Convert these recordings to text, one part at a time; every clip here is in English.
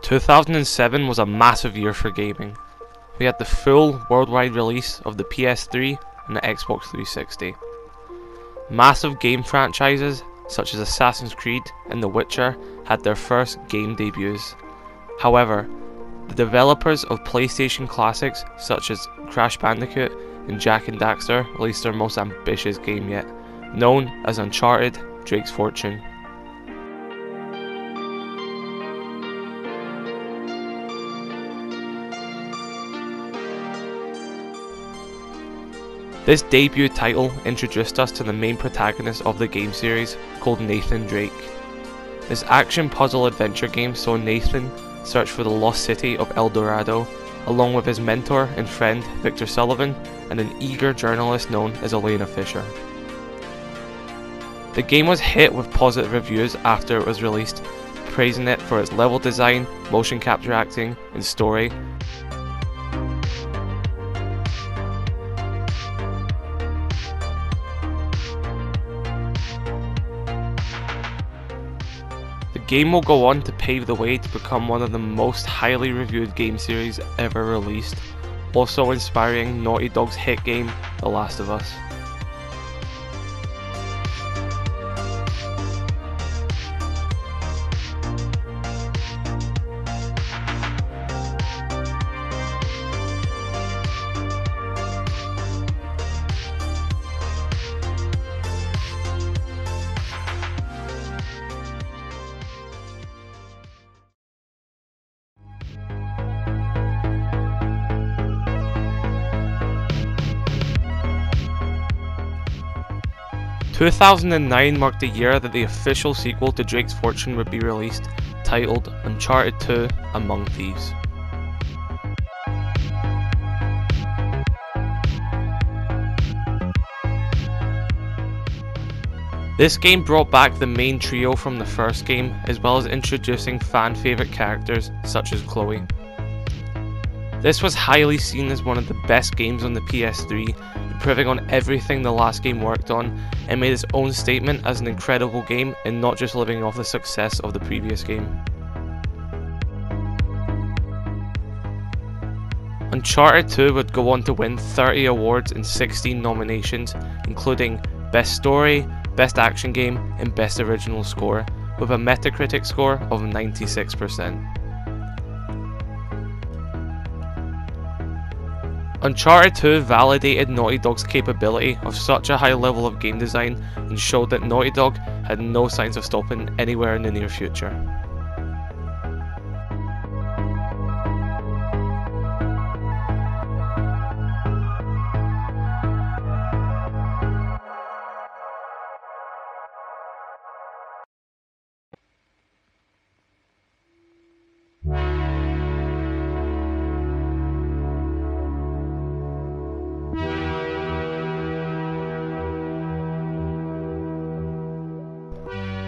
2007 was a massive year for gaming. We had the full worldwide release of the PS3 and the Xbox 360. Massive game franchises such as Assassin's Creed and The Witcher had their first game debuts. However, the developers of PlayStation classics such as Crash Bandicoot and Jak and Daxter released their most ambitious game yet, known as Uncharted: Drake's Fortune. This debut title introduced us to the main protagonist of the game series, called Nathan Drake. This action puzzle adventure game saw Nathan search for the lost city of El Dorado, along with his mentor and friend Victor Sullivan and an eager journalist known as Elena Fisher. The game was hit with positive reviews after it was released, praising it for its level design, motion capture acting, and story. The game will go on to pave the way to become one of the most highly reviewed game series ever released, also inspiring Naughty Dog's hit game, The Last of Us. In 2009 marked the year that the official sequel to Drake's Fortune would be released, titled Uncharted 2: Among Thieves. This game brought back the main trio from the first game, as well as introducing fan favourite characters such as Chloe. This was highly seen as one of the best games on the PS3, improving on everything the last game worked on, and made its own statement as an incredible game and not just living off the success of the previous game. Uncharted 2 would go on to win 30 awards and 16 nominations, including Best Story, Best Action Game, and Best Original Score, with a Metacritic score of 96%. Uncharted 2 validated Naughty Dog's capability of such a high level of game design and showed that Naughty Dog had no signs of stopping anywhere in the near future.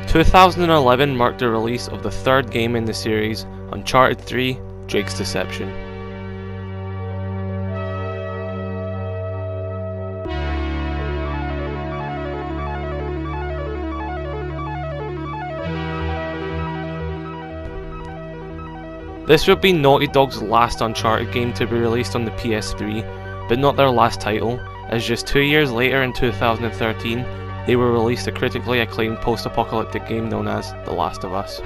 In 2011 marked the release of the third game in the series, Uncharted 3: Drake's Deception. This would be Naughty Dog's last Uncharted game to be released on the PS3, but not their last title, as just 2 years later in 2013, they were released a critically acclaimed post-apocalyptic game known as The Last of Us.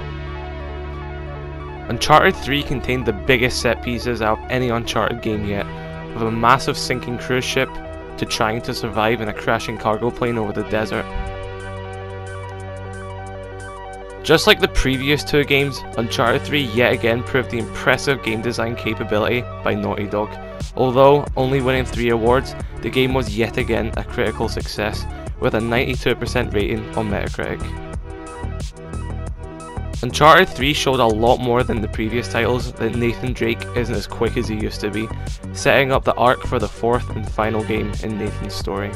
Uncharted 3 contained the biggest set pieces out of any Uncharted game yet, with a massive sinking cruise ship to trying to survive in a crashing cargo plane over the desert. Just like the previous two games, Uncharted 3 yet again proved the impressive game design capability by Naughty Dog. Although only winning 3 awards, the game was yet again a critical success, with a 92% rating on Metacritic. Uncharted 3 showed a lot more than the previous titles that Nathan Drake isn't as quick as he used to be, setting up the arc for the fourth and final game in Nathan's story.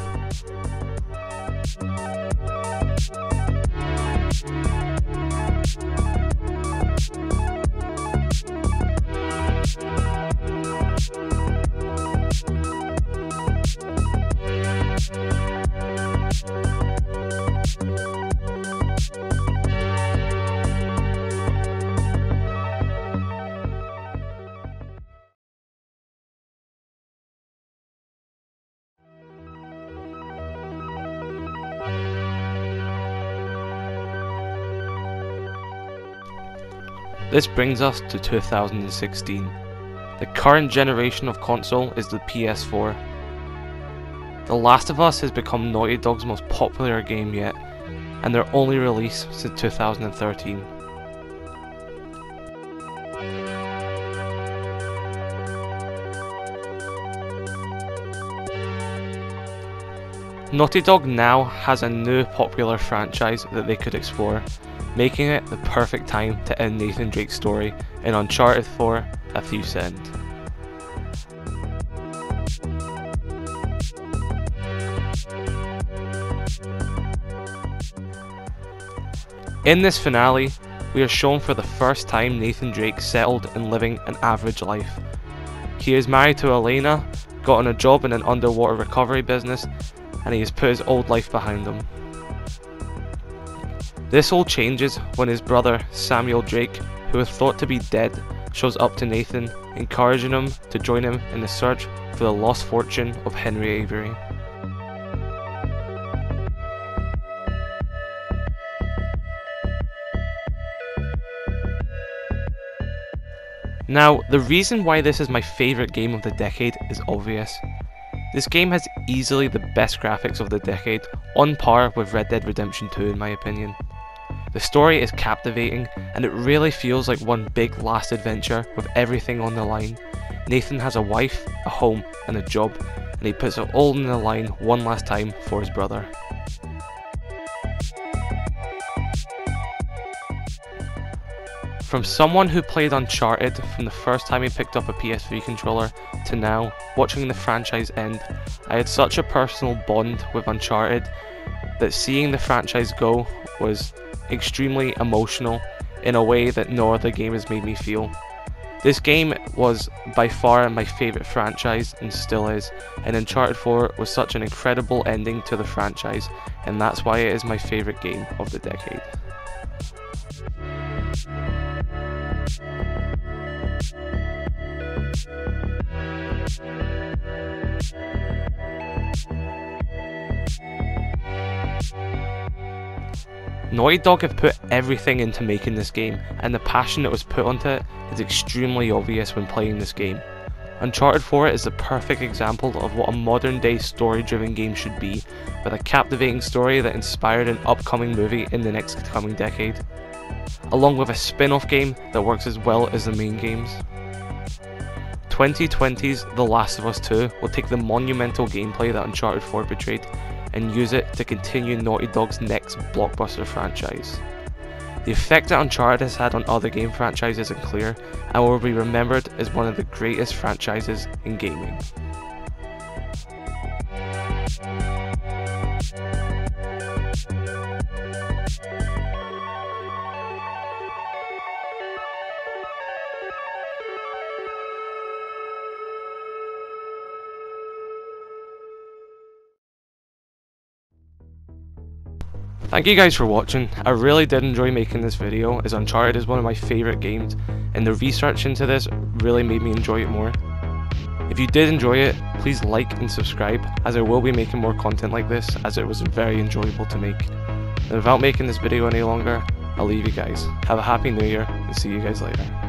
This brings us to 2016. The current generation of console is the PS4. The Last of Us has become Naughty Dog's most popular game yet, and their only release since 2013. Naughty Dog now has a new popular franchise that they could explore, making it the perfect time to end Nathan Drake's story in Uncharted 4: A Thief's End. In this finale, we are shown for the first time Nathan Drake settled in living an average life. He is married to Elena, gotten a job in an underwater recovery business, and he has put his old life behind him. This all changes when his brother Samuel Drake, who is thought to be dead, shows up to Nathan, encouraging him to join him in the search for the lost fortune of Henry Avery. Now, the reason why this is my favourite game of the decade is obvious. This game has easily the best graphics of the decade, on par with Red Dead Redemption 2 in my opinion. The story is captivating, and it really feels like one big last adventure with everything on the line. Nathan has a wife, a home, and a job, and he puts it all on the line one last time for his brother. From someone who played Uncharted from the first time he picked up a PS3 controller to now, watching the franchise end, I had such a personal bond with Uncharted that seeing the franchise go was extremely emotional in a way that no other game has made me feel. This game was by far my favourite franchise and still is, and Uncharted 4 was such an incredible ending to the franchise, and that's why it is my favourite game of the decade. Naughty Dog have put everything into making this game, and the passion that was put onto it is extremely obvious when playing this game. Uncharted 4 is the perfect example of what a modern day story-driven game should be, with a captivating story that inspired an upcoming movie in the next coming decade, along with a spin-off game that works as well as the main games. 2020's The Last of Us 2 will take the monumental gameplay that Uncharted 4 portrayed and use it to continue Naughty Dog's next blockbuster franchise. The effect that Uncharted has had on other game franchises is clear, and will be remembered as one of the greatest franchises in gaming. Thank you guys for watching. I really did enjoy making this video, as Uncharted is one of my favourite games, and the research into this really made me enjoy it more. If you did enjoy it, please like and subscribe, as I will be making more content like this, as it was very enjoyable to make. And without making this video any longer, I'll leave you guys. Have a happy new year, and see you guys later.